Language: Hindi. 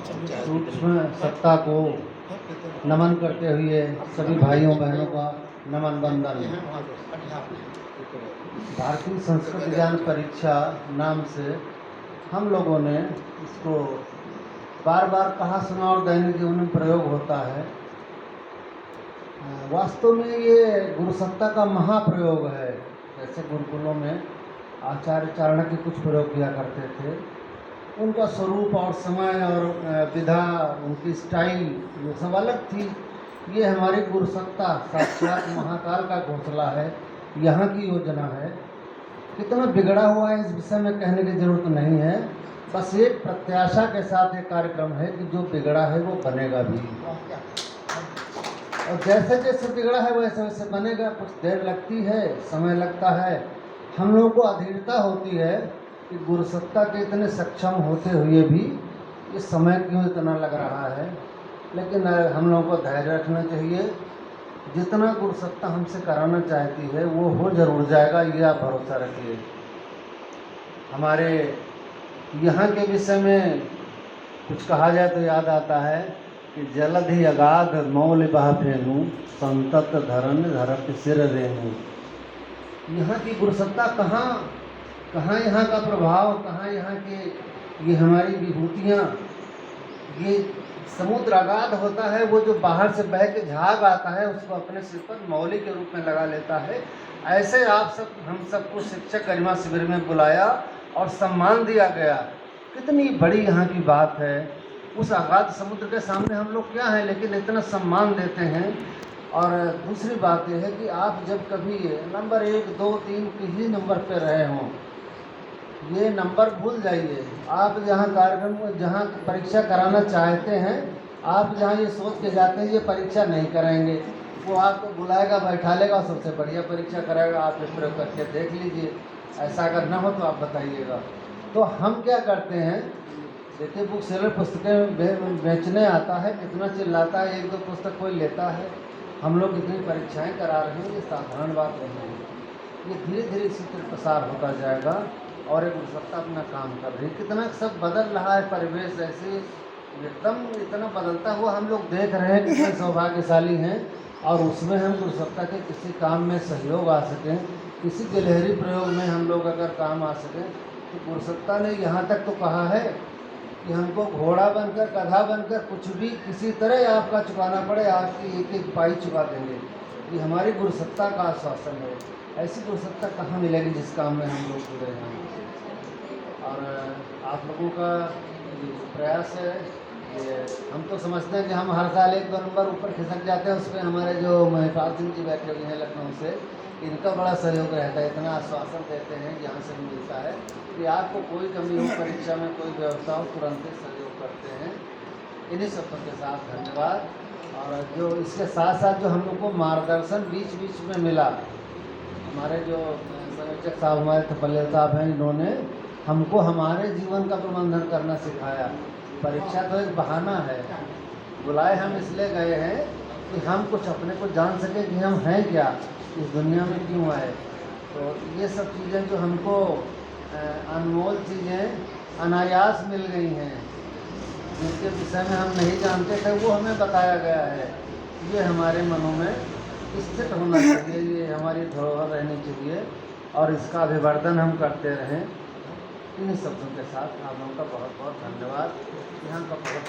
सूक्ष्म सत्ता को नमन करते हुए सभी भाइयों बहनों का नमन बंदन। भारतीय संस्कृत ज्ञान परीक्षा नाम से हम लोगों ने इसको बार बार कहा सुना और दैनिक जीवन में प्रयोग होता है। वास्तव में ये गुरुसत्ता का महाप्रयोग है। जैसे गुरुकुलों में आचार्य चाणक्य कुछ प्रयोग किया करते थे, उनका स्वरूप और समय और विधा, उनकी स्टाइल ये सब अलग थी। ये हमारी गुरुसत्ता साक्षात महाकाल का घोंसला है, यहाँ की योजना है। कितना बिगड़ा हुआ है इस विषय में कहने की जरूरत नहीं है, बस एक प्रत्याशा के साथ एक कार्यक्रम है कि जो बिगड़ा है वो बनेगा भी, और जैसे जैसे बिगड़ा है वैसे वैसे बनेगा। कुछ देर लगती है, समय लगता है। हम लोगों को अधीरता होती है कि गुरुसत्ता के इतने सक्षम होते हुए भी ये समय क्यों इतना लग रहा है। लेकिन हम लोगों को धैर्य रखना चाहिए। जितना गुरुसत्ता हमसे कराना चाहती है वो हो जरूर जाएगा, ये आप भरोसा रखिए। हमारे यहाँ के विषय में कुछ कहा जाए तो याद आता है कि जलधि अगाध मौल बह फेनु संतत धरन धरत सिर रेणु। यहाँ की गुरुसत्ता कहाँ यहाँ का प्रभाव, कहाँ यहाँ के ये हमारी विभूतियाँ। ये समुद्र अगाध होता है, वो जो बाहर से बह के झाग आता है उसको अपने सिर पर मौली के रूप में लगा लेता है। ऐसे आप सब हम सबको शिक्षक गरिमा शिविर में बुलाया और सम्मान दिया गया। कितनी बड़ी यहाँ की बात है। उस अगाध समुद्र के सामने हम लोग क्या हैं, लेकिन इतना सम्मान देते हैं। और दूसरी बात यह है कि आप जब कभी नंबर 1, 2, 3 किसी नंबर पर रहे हों, ये नंबर भूल जाइए। आप जहाँ कार्यक्रम जहाँ परीक्षा कराना चाहते हैं, आप जहाँ ये सोच के जाते हैं ये परीक्षा नहीं कराएंगे, वो आपको बुलाएगा, बैठा लेगा और सबसे बढ़िया परीक्षा कराएगा। आप इस प्रयोग करके देख लीजिए। ऐसा अगर न हो तो आप बताइएगा। तो हम क्या करते हैं, देखिए बुक सेलर पुस्तकें बेचने आता है, कितना चिल्लाता है, 1-2 पुस्तक कोई लेता है। हम लोग इतनी परीक्षाएं करा रहे हैं, ये साधारण बात नहीं है। ये धीरे धीरे इसी तरह प्रसार होता जाएगा और एक गुरुसत्ता अपना काम कर रही है। कितना सब बदल रहा है, परिवेश ऐसे एकदम इतना बदलता हुआ हम लोग देख रहे हैं। कितने सौभाग्यशाली हैं और उसमें हम गुरुसत्ता के किसी काम में सहयोग आ सकें, किसी गिलहरी प्रयोग में हम लोग अगर काम आ सकें। तो गुरुसत्ता ने यहाँ तक तो कहा है कि हमको घोड़ा बनकर, गधा बनकर, कुछ भी किसी तरह आपका चुकाना पड़े, आपकी एक एक पाई चुका देंगे। ये हमारी गुरुसत्ता का आश्वासन है। ऐसी गुरुसत्ता कहाँ मिलेगी जिस काम में हम लोग जुड़े हैं। और आप लोगों का प्रयास है, ये हम तो समझते हैं कि हम हर साल 1-2 नंबर ऊपर खिसक जाते हैं। उसमें हमारे जो महिपाल सिंह जी बैठे हुए हैं लखनऊ से, इनका बड़ा सहयोग रहता है। इतना आश्वासन देते हैं यहाँ से मिलता है कि आपको कोई कमी हो, परीक्षा में कोई व्यवस्था हो, तुरंत ही सहयोग करते हैं। इन्हीं सबों के साथ धन्यवाद। और जो इसके साथ साथ जो हम लोग को मार्गदर्शन बीच बीच में मिला, हमारे जो संयोजक साहब हमारे थपलिया साहब हैं, इन्होंने हमको हमारे जीवन का प्रबंधन करना सिखाया। परीक्षा तो एक बहाना है, बुलाए हम इसलिए गए हैं कि हम कुछ अपने को जान सकें कि हम हैं क्या, इस दुनिया में क्यों आए। तो ये सब चीज़ें जो हमको अनमोल चीज़ें अनायास मिल गई हैं, जिनके विषय में हम नहीं जानते थे, वो हमें बताया गया है। ये हमारे मनों में स्थित होना चाहिए, ये हमारी धरोहर रहनी चाहिए और इसका अभिवर्धन हम करते रहें। इन्हीं शब्दों के साथ आप लोगों का बहुत बहुत धन्यवाद। यहाँ का बहुत